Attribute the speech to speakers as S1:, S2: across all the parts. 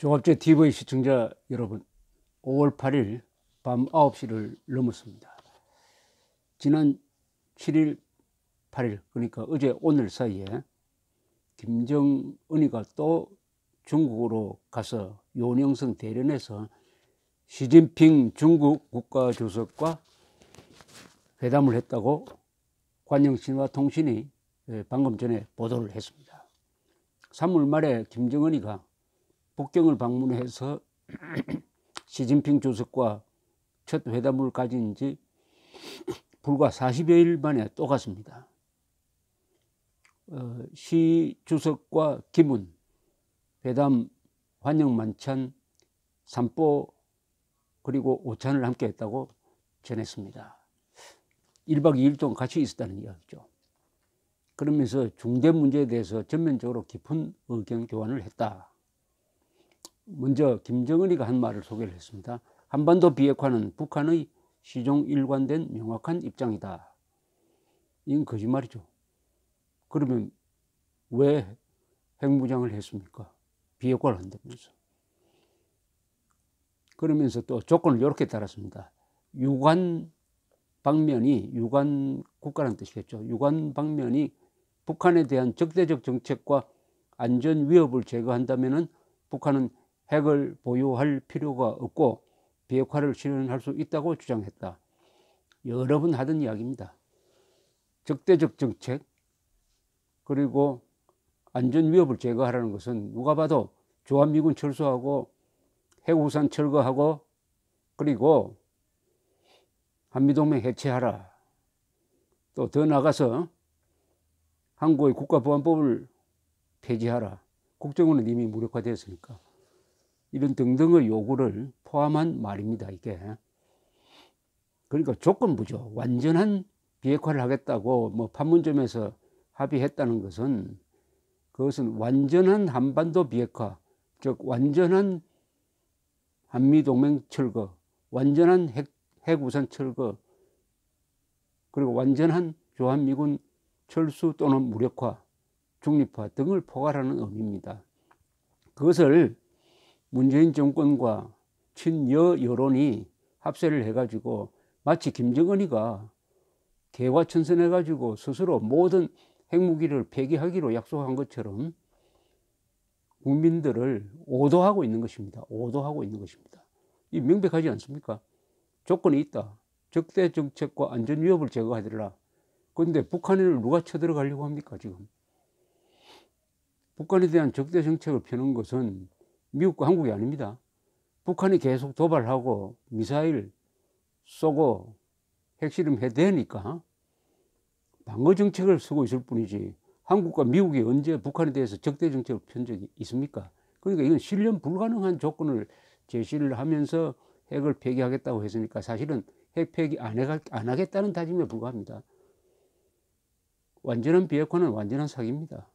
S1: 종합제 TV 시청자 여러분, 5월 8일 밤 9시를 넘었습니다. 지난 7일, 8일, 그러니까 어제 오늘 사이에 김정은이가 또 중국으로 가서 요령성 대련에서 시진핑 중국 국가주석과 회담을 했다고 관영신화 통신이 방금 전에 보도를 했습니다. 3월 말에 김정은이가 북경을 방문해서 시진핑 주석과 첫 회담을 가진 지 불과 40여일 만에 또 갔습니다. 시 주석과 김은 회담 환영 만찬, 산보 그리고 오찬을 함께 했다고 전했습니다. 1박 2일 동안 같이 있었다는 이야기죠. 그러면서 중대 문제에 대해서 전면적으로 깊은 의견 교환을 했다. 먼저 김정은이가 한 말을 소개를 했습니다. 한반도 비핵화는 북한의 시종 일관된 명확한 입장이다. 이건 거짓말이죠. 그러면 왜 핵무장을 했습니까? 비핵화를 한다면서. 그러면서 또 조건을 이렇게 달았습니다. 유관 방면이, 유관 국가라는 뜻이겠죠. 유관 방면이 북한에 대한 적대적 정책과 안전 위협을 제거한다면은 북한은 핵을 보유할 필요가 없고 비핵화를 실현할 수 있다고 주장했다. 여러 번 하던 이야기입니다. 적대적 정책 그리고 안전 위협을 제거하라는 것은 누가 봐도 주한미군 철수하고 핵우산 철거하고 그리고 한미동맹 해체하라. 또 더 나가서 한국의 국가보안법을 폐지하라. 국정원은 이미 무력화되었으니까. 이런 등등의 요구를 포함한 말입니다. 이게. 그러니까 조건부죠. 완전한 비핵화를 하겠다고 뭐 판문점에서 합의했다는 것은 그것은 완전한 한반도 비핵화, 즉 완전한 한미동맹 철거, 완전한 핵우산 철거, 그리고 완전한 주한미군 철수 또는 무력화, 중립화 등을 포괄하는 의미입니다. 그것을 문재인 정권과 친여 여론이 합세를 해가지고 마치 김정은이가 개화천선해가지고 스스로 모든 핵무기를 폐기하기로 약속한 것처럼 국민들을 오도하고 있는 것입니다. 오도하고 있는 것입니다. 이 명백하지 않습니까? 조건이 있다. 적대 정책과 안전 위협을 제거하더라. 그런데 북한을 누가 쳐들어가려고 합니까 지금? 북한에 대한 적대 정책을 펴는 것은 미국과 한국이 아닙니다. 북한이 계속 도발하고 미사일 쏘고 핵실험 해대니까 방어 정책을 쓰고 있을 뿐이지 한국과 미국이 언제 북한에 대해서 적대 정책을 편 적이 있습니까? 그러니까 이건 실현 불가능한 조건을 제시를 하면서 핵을 폐기하겠다고 했으니까 사실은 핵 폐기 안 하겠다는 다짐에 불과합니다. 완전한 비핵화는 완전한 사기입니다.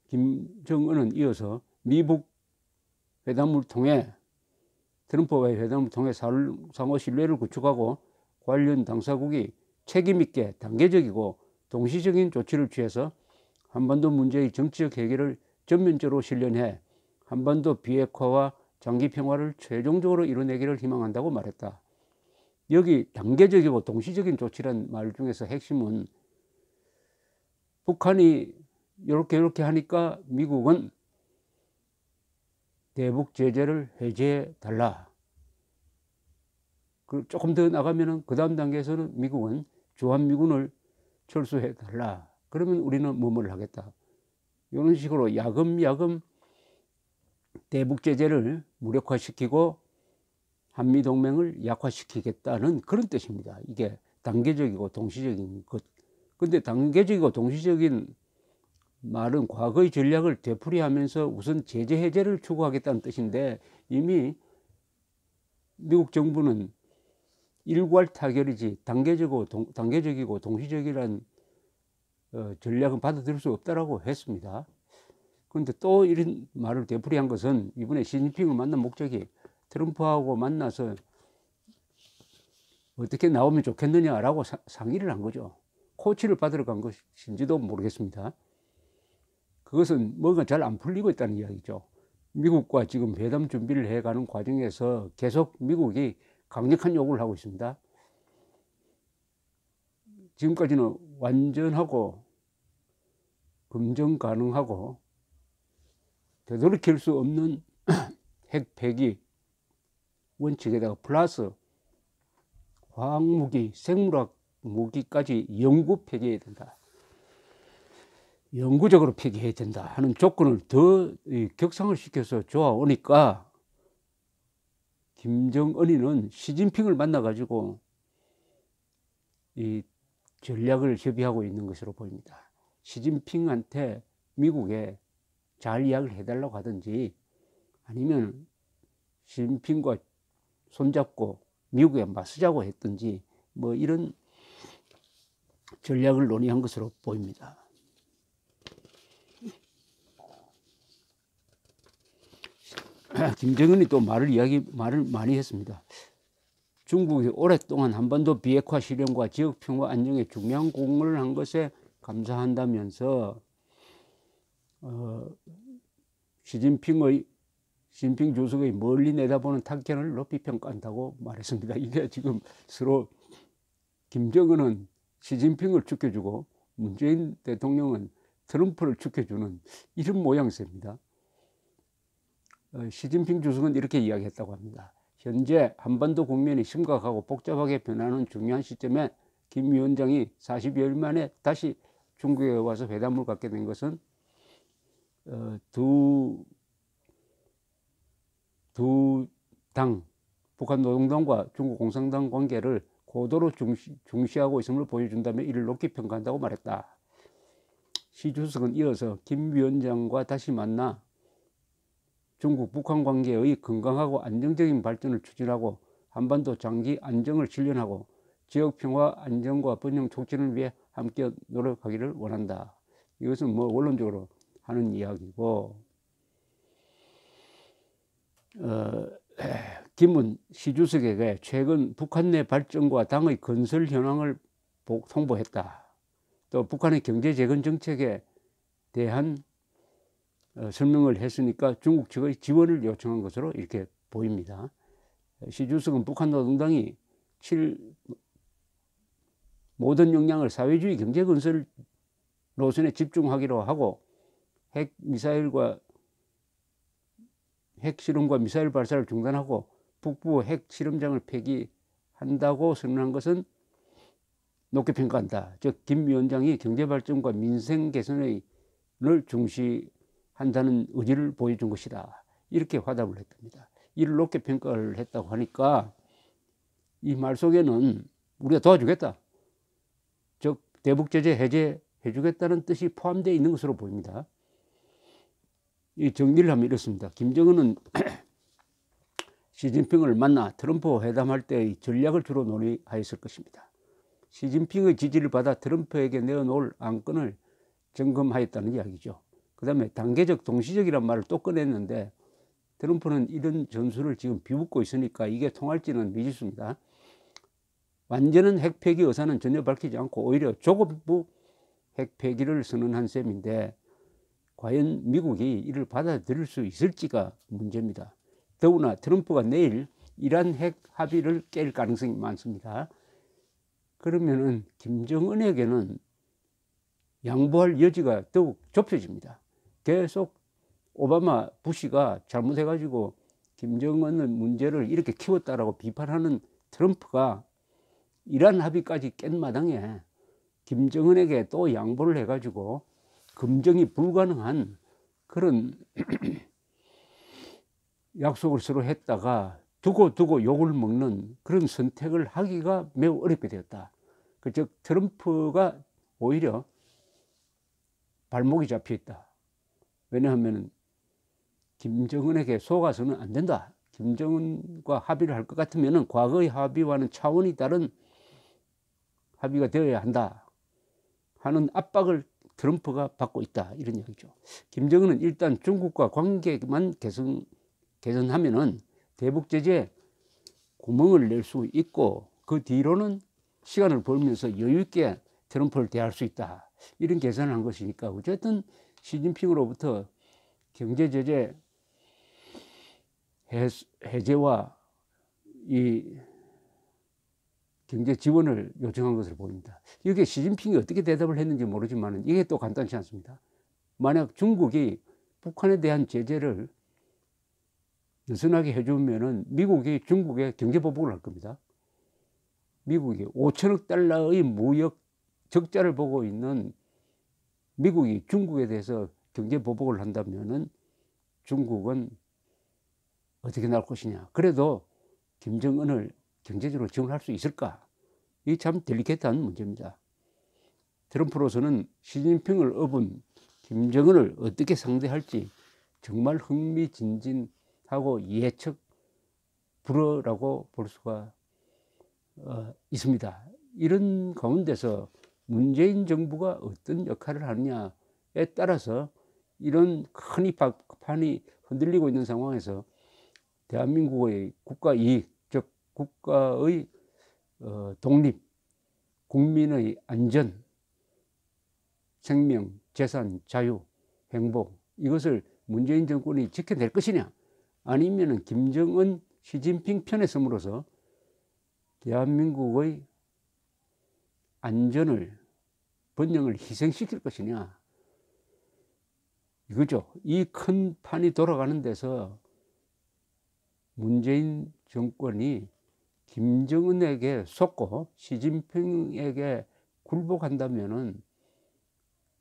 S1: 김정은은 이어서 미북 회담을 통해 트럼프와의 회담을 통해 상호 신뢰를 구축하고 관련 당사국이 책임있게 단계적이고 동시적인 조치를 취해서 한반도 문제의 정치적 해결을 전면적으로 실현해 한반도 비핵화와 장기 평화를 최종적으로 이뤄내기를 희망한다고 말했다. 여기 단계적이고 동시적인 조치란 말 중에서 핵심은 북한이 이렇게 하니까 미국은 대북 제재를 해제해 달라. 조금 더 나가면은 그 다음 단계에서는 미국은 주한미군을 철수해 달라. 그러면 우리는 뭐를 하겠다. 이런 식으로 야금야금 대북 제재를 무력화시키고 한미동맹을 약화시키겠다는 그런 뜻입니다. 이게 단계적이고 동시적인 것. 근데 단계적이고 동시적인 말은 과거의 전략을 되풀이하면서 우선 제재 해제를 추구하겠다는 뜻인데 이미 미국 정부는 일괄 타결이지 단계적이고 동시적이란 전략은 받아들일 수 없다라고 했습니다. 그런데 또 이런 말을 되풀이한 것은 이번에 시진핑을 만난 목적이 트럼프하고 만나서 어떻게 나오면 좋겠느냐라고 상의를 한 거죠. 코치를 받으러 간 것인지도 모르겠습니다. 그것은 뭔가 잘 안 풀리고 있다는 이야기죠. 미국과 지금 회담 준비를 해가는 과정에서 계속 미국이 강력한 요구를 하고 있습니다. 지금까지는 완전하고 검증 가능하고 되돌이킬 수 없는 핵 폐기 원칙에다가 플러스 화학무기, 생물학 무기까지 영구 폐기해야 된다. 영구적으로 폐기해야 된다 하는 조건을 더 격상을 시켜서 좋아오니까 김정은이는 시진핑을 만나가지고 이 전략을 협의하고 있는 것으로 보입니다. 시진핑한테 미국에 잘 이야기를 해달라고 하든지 아니면 시진핑과 손잡고 미국에 맞서자고 했든지 뭐 이런 전략을 논의한 것으로 보입니다. 김정은이 또 말을 많이 했습니다. 중국이 오랫동안 한반도 비핵화 실현과 지역 평화 안정에 중요한 공헌을 한 것에 감사한다면서 시진핑 주석의 멀리 내다보는 탁견을 높이 평가한다고 말했습니다. 이게 지금 서로 김정은은 시진핑을 축혀주고 문재인 대통령은 트럼프를 축혀주는 이런 모양새입니다. 시진핑 주석은 이렇게 이야기했다고 합니다. 현재 한반도 국면이 심각하고 복잡하게 변하는 중요한 시점에 김 위원장이 40여일 만에 다시 중국에 와서 회담을 갖게 된 것은 두 당, 북한 노동당과 중국 공산당 관계를 고도로 중시하고 있음을 보여준다며 이를 높이 평가한다고 말했다. 시 주석은 이어서 김 위원장과 다시 만나 중국 북한 관계의 건강하고 안정적인 발전을 추진하고 한반도 장기 안정을 실현하고 지역 평화 안정과 번영 촉진을 위해 함께 노력하기를 원한다. 이것은 뭐 원론적으로 하는 이야기고, 김은 시 주석에게 최근 북한 내 발전과 당의 건설 현황을 통보했다. 또 북한의 경제 재건 정책에 대한 설명을 했으니까 중국 측의 지원을 요청한 것으로 이렇게 보입니다. 시 주석은 북한 노동당이 모든 역량을 사회주의 경제 건설 노선에 집중하기로 하고 핵 실험과 미사일 발사를 중단하고 북부 핵 실험장을 폐기한다고 선언한 것은 높게 평가한다. 즉 김 위원장이 경제 발전과 민생 개선을 중시한다는 의지를 보여준 것이다. 이렇게 화답을 했답니다. 이를 높게 평가를 했다고 하니까 이 말 속에는 우리가 도와주겠다, 즉 대북 제재 해제해 주겠다는 뜻이 포함되어 있는 것으로 보입니다. 이 정리를 하면 이렇습니다. 김정은은 시진핑을 만나 트럼프와 회담할 때의 전략을 주로 논의하였을 것입니다. 시진핑의 지지를 받아 트럼프에게 내어놓을 안건을 점검하였다는 이야기죠. 그 다음에 단계적 동시적이란 말을 또 꺼냈는데 트럼프는 이런 전술을 지금 비웃고 있으니까 이게 통할지는 미지수입니다. 완전한 핵폐기 의사는 전혀 밝히지 않고 오히려 조급부 핵폐기를 선언한 셈인데 과연 미국이 이를 받아들일 수 있을지가 문제입니다. 더구나 트럼프가 내일 이란 핵 합의를 깰 가능성이 많습니다. 그러면은 김정은에게는 양보할 여지가 더욱 좁혀집니다. 계속 오바마, 부시가 잘못해가지고 김정은의 문제를 이렇게 키웠다라고 비판하는 트럼프가 이란 합의까지 깬 마당에 김정은에게 또 양보를 해가지고 검증이 불가능한 그런 약속을 서로 했다가 두고 욕을 먹는 그런 선택을 하기가 매우 어렵게 되었다. 즉 트럼프가 오히려 발목이 잡혀 있다. 왜냐하면 김정은에게 속아서는 안 된다. 김정은과 합의를 할 것 같으면 과거의 합의와는 차원이 다른 합의가 되어야 한다 하는 압박을 트럼프가 받고 있다, 이런 얘기죠. 김정은은 일단 중국과 관계만 개선하면은 대북 제재 구멍을 낼 수 있고 그 뒤로는 시간을 벌면서 여유 있게 트럼프를 대할 수 있다, 이런 계산을 한 것이니까 어쨌든 시진핑으로부터 경제 제재 해제와 이 경제 지원을 요청한 것으로 보입니다. 이게 시진핑이 어떻게 대답을 했는지 모르지만 이게 또 간단치 않습니다. 만약 중국이 북한에 대한 제재를 느슨하게 해주면은 미국이 중국에 경제 보복을 할 겁니다. 미국이 5천억 달러의 무역 적자를 보고 있는 미국이 중국에 대해서 경제 보복을 한다면은 중국은 어떻게 나올 것이냐. 그래도 김정은을 경제적으로 지원할 수 있을까? 이게 참 딜리케이트한 문제입니다. 트럼프로서는 시진핑을 업은 김정은을 어떻게 상대할지 정말 흥미진진하고 예측 불허라고 볼 수가 있습니다. 이런 가운데서 문재인 정부가 어떤 역할을 하느냐에 따라서 이런 큰 판이 흔들리고 있는 상황에서 대한민국의 국가 이익, 즉 국가의 독립, 국민의 안전, 생명, 재산, 자유, 행복, 이것을 문재인 정권이 지켜낼 것이냐, 아니면은 김정은, 시진핑 편에 섬으로서 대한민국의 안전을, 번영을 희생시킬 것이냐, 이거죠. 이 큰 판이 돌아가는 데서 문재인 정권이 김정은에게 속고 시진핑에게 굴복한다면은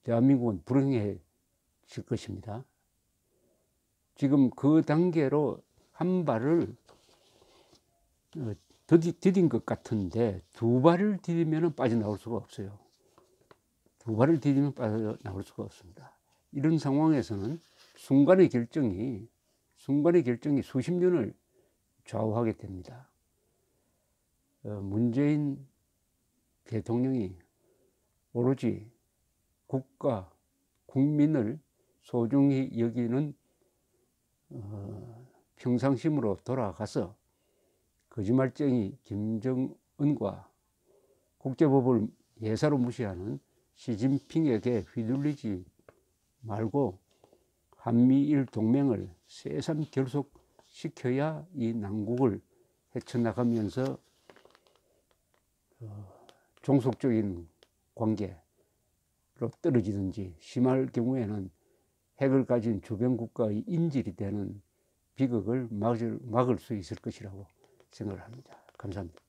S1: 대한민국은 불행해질 것입니다. 지금 그 단계로 한 발을 디딘 것 같은데 두 발을 디디면 빠져나올 수가 없어요. 두 발을 디디면 빠져나올 수가 없습니다. 이런 상황에서는 순간의 결정이 수십 년을 좌우하게 됩니다. 문재인 대통령이 오로지 국가, 국민을 소중히 여기는 평상심으로 돌아가서 거짓말쟁이 김정은과 국제법을 예사로 무시하는 시진핑에게 휘둘리지 말고 한미일 동맹을 새삼 결속시켜야 이 난국을 헤쳐나가면서 종속적인 관계로 떨어지든지 심할 경우에는 핵을 가진 주변 국가의 인질이 되는 비극을 막을 수 있을 것이라고 생각을 합니다. 감사합니다.